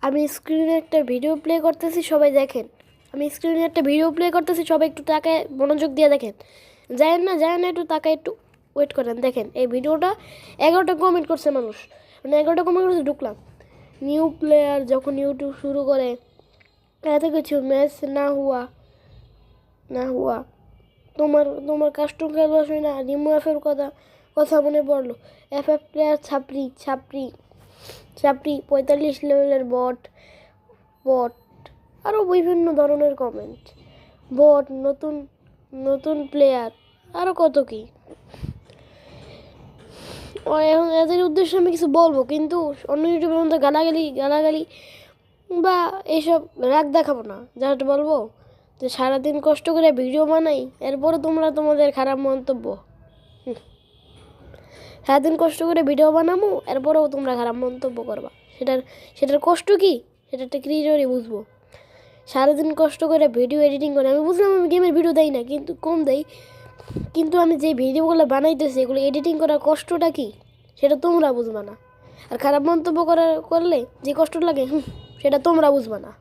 আমি স্ক্রিনে একটা ভিডিও প্লে করতেছি, সবাই দেখেন। আমি স্ক্রিনে একটা ভিডিও প্লে করতেছি, সবাই একটু তাকায় মনোযোগ দিয়ে দেখেন। যায় না একটু তাকায়, একটু ওয়েট করেন। দেখেন এই ভিডিওটা 11টা কমেন্ট করছে মানুষ, মানে 11টা কমেন্ট করছে। ঢুকলাম, নিউ প্লেয়ার যখন ইউটিউব শুরু করে এত কিছু, ম্যাচ না হুয়া তোমার তোমার কাস্টম খেলবা শুনে না রিমু এফের কথা মনে পড়লো। এফ প্লেয়ার ছাপড়ি ছাপড়ি ছাপড়ি 45 লেভেলের বট বট আরও বিভিন্ন ধরনের কমেন্ট। বট, নতুন নতুন প্লেয়ার, আরও কত কি। এখন এদের উদ্দেশ্যে আমি কিছু বলবো, কিন্তু অন্য ইউটিউবের মধ্যে গালাগালি বা এইসব রাগ দেখাবো না। জাস্ট বলবো যে সারাদিন কষ্ট করে ভিডিও বানাই, এরপরে তোমরা তোমাদের খারাপ মন্তব্য। সারাদিন কষ্ট করে ভিডিও বানাবো, এরপরেও তোমরা খারাপ মন্তব্য করবা। সেটার কষ্ট কি, সেটা একটা ক্রিয়েটরই বুঝবো। সারাদিন কষ্ট করে ভিডিও এডিটিং করে, আমি বুঝলাম আমি গেমের ভিডিও দেই না, কিন্তু কম দেই, কিন্তু আমি যে ভিডিওগুলো বানাইতেছি এগুলো এডিটিং করার কষ্টটা কি সেটা তোমরা বুঝবা না। আর খারাপ মন্তব্য করলে যে কষ্ট লাগে সেটা তোমরা বুঝবা না।